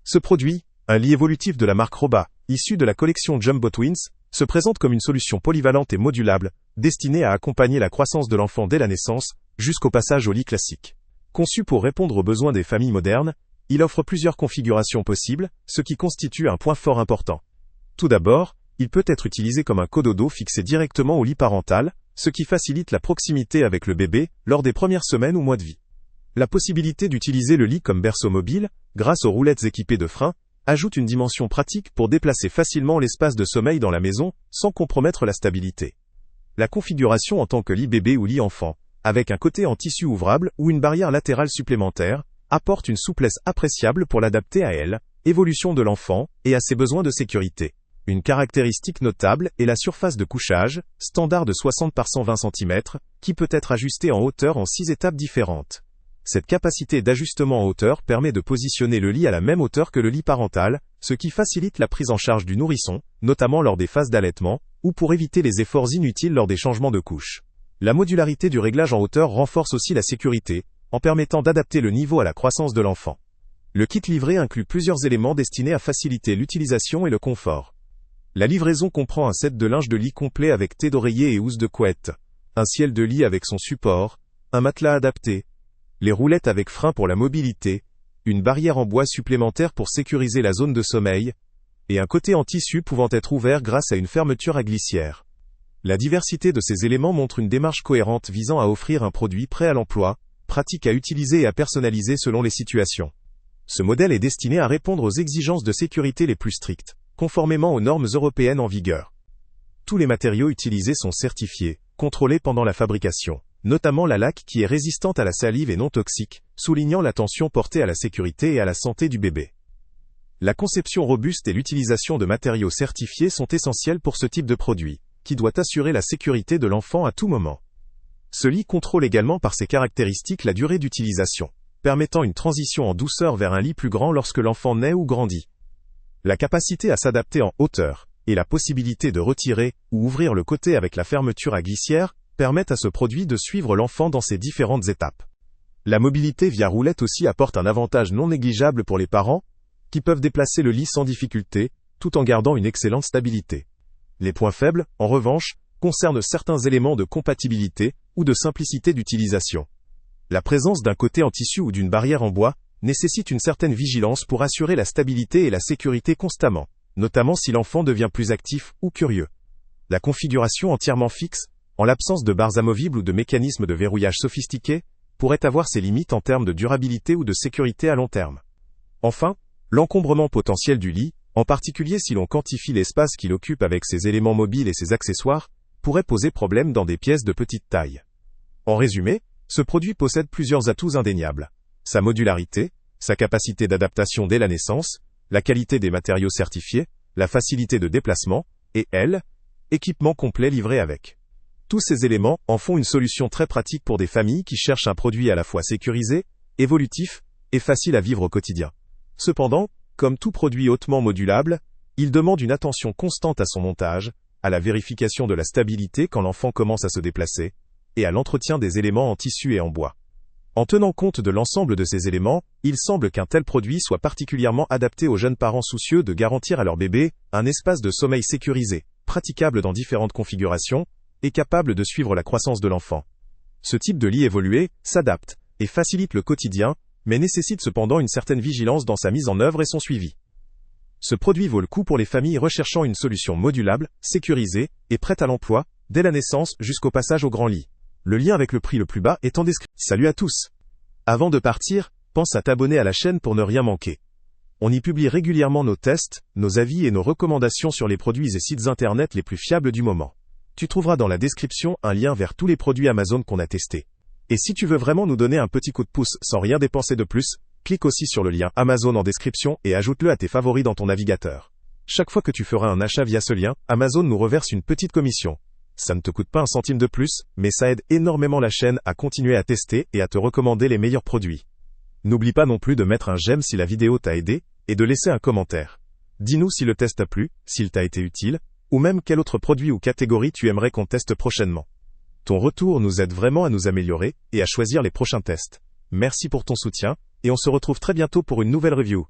Ce produit, un lit évolutif de la marque Roba, issu de la collection Jumbo Twins, se présente comme une solution polyvalente et modulable, destinée à accompagner la croissance de l'enfant dès la naissance, jusqu'au passage au lit classique. Conçu pour répondre aux besoins des familles modernes, il offre plusieurs configurations possibles, ce qui constitue un point fort important. Tout d'abord, il peut être utilisé comme un cododo fixé directement au lit parental, ce qui facilite la proximité avec le bébé lors des premières semaines ou mois de vie. La possibilité d'utiliser le lit comme berceau mobile, grâce aux roulettes équipées de freins, ajoute une dimension pratique pour déplacer facilement l'espace de sommeil dans la maison, sans compromettre la stabilité. La configuration en tant que lit bébé ou lit enfant, avec un côté en tissu ouvrable ou une barrière latérale supplémentaire, apporte une souplesse appréciable pour l'adapter à elle, évolution de l'enfant, et à ses besoins de sécurité. Une caractéristique notable est la surface de couchage, standard de 60 par 120 cm, qui peut être ajustée en hauteur en 6 étapes différentes. Cette capacité d'ajustement en hauteur permet de positionner le lit à la même hauteur que le lit parental, ce qui facilite la prise en charge du nourrisson, notamment lors des phases d'allaitement, ou pour éviter les efforts inutiles lors des changements de couche. La modularité du réglage en hauteur renforce aussi la sécurité, en permettant d'adapter le niveau à la croissance de l'enfant. Le kit livré inclut plusieurs éléments destinés à faciliter l'utilisation et le confort. La livraison comprend un set de linge de lit complet avec thé d'oreiller et housse de couette, un ciel de lit avec son support, un matelas adapté, les roulettes avec frein pour la mobilité, une barrière en bois supplémentaire pour sécuriser la zone de sommeil, et un côté en tissu pouvant être ouvert grâce à une fermeture à glissière. La diversité de ces éléments montre une démarche cohérente visant à offrir un produit prêt à l'emploi, pratique à utiliser et à personnaliser selon les situations. Ce modèle est destiné à répondre aux exigences de sécurité les plus strictes, conformément aux normes européennes en vigueur. Tous les matériaux utilisés sont certifiés, contrôlés pendant la fabrication, notamment la laque qui est résistante à la salive et non toxique, soulignant l'attention portée à la sécurité et à la santé du bébé. La conception robuste et l'utilisation de matériaux certifiés sont essentiels pour ce type de produit, qui doit assurer la sécurité de l'enfant à tout moment. Ce lit contrôle également par ses caractéristiques la durée d'utilisation, permettant une transition en douceur vers un lit plus grand lorsque l'enfant naît ou grandit. La capacité à s'adapter en hauteur, et la possibilité de retirer ou ouvrir le côté avec la fermeture à glissière, permettent à ce produit de suivre l'enfant dans ses différentes étapes. La mobilité via roulette aussi apporte un avantage non négligeable pour les parents, qui peuvent déplacer le lit sans difficulté, tout en gardant une excellente stabilité. Les points faibles, en revanche, concernent certains éléments de compatibilité ou de simplicité d'utilisation. La présence d'un côté en tissu ou d'une barrière en bois nécessite une certaine vigilance pour assurer la stabilité et la sécurité constamment, notamment si l'enfant devient plus actif ou curieux. La configuration entièrement fixe, en l'absence de barres amovibles ou de mécanismes de verrouillage sophistiqués, pourrait avoir ses limites en termes de durabilité ou de sécurité à long terme. Enfin, l'encombrement potentiel du lit, en particulier si l'on quantifie l'espace qu'il occupe avec ses éléments mobiles et ses accessoires, pourrait poser problème dans des pièces de petite taille. En résumé, ce produit possède plusieurs atouts indéniables. Sa modularité, sa capacité d'adaptation dès la naissance, la qualité des matériaux certifiés, la facilité de déplacement, et équipement complet livré avec. Tous ces éléments en font une solution très pratique pour des familles qui cherchent un produit à la fois sécurisé, évolutif, et facile à vivre au quotidien. Cependant, comme tout produit hautement modulable, il demande une attention constante à son montage, à la vérification de la stabilité quand l'enfant commence à se déplacer, et à l'entretien des éléments en tissu et en bois. En tenant compte de l'ensemble de ces éléments, il semble qu'un tel produit soit particulièrement adapté aux jeunes parents soucieux de garantir à leur bébé un espace de sommeil sécurisé, praticable dans différentes configurations, et capable de suivre la croissance de l'enfant. Ce type de lit évolué s'adapte et facilite le quotidien, mais nécessite cependant une certaine vigilance dans sa mise en œuvre et son suivi. Ce produit vaut le coup pour les familles recherchant une solution modulable, sécurisée et prête à l'emploi, dès la naissance jusqu'au passage au grand lit. Le lien avec le prix le plus bas est en description. Salut à tous! Avant de partir, pense à t'abonner à la chaîne pour ne rien manquer. On y publie régulièrement nos tests, nos avis et nos recommandations sur les produits et sites internet les plus fiables du moment. Tu trouveras dans la description un lien vers tous les produits Amazon qu'on a testés. Et si tu veux vraiment nous donner un petit coup de pouce sans rien dépenser de plus, clique aussi sur le lien Amazon en description et ajoute-le à tes favoris dans ton navigateur. Chaque fois que tu feras un achat via ce lien, Amazon nous reverse une petite commission. Ça ne te coûte pas un centime de plus, mais ça aide énormément la chaîne à continuer à tester et à te recommander les meilleurs produits. N'oublie pas non plus de mettre un j'aime si la vidéo t'a aidé, et de laisser un commentaire. Dis-nous si le test t'a plu, s'il t'a été utile, ou même quel autre produit ou catégorie tu aimerais qu'on teste prochainement. Ton retour nous aide vraiment à nous améliorer, et à choisir les prochains tests. Merci pour ton soutien, et on se retrouve très bientôt pour une nouvelle review.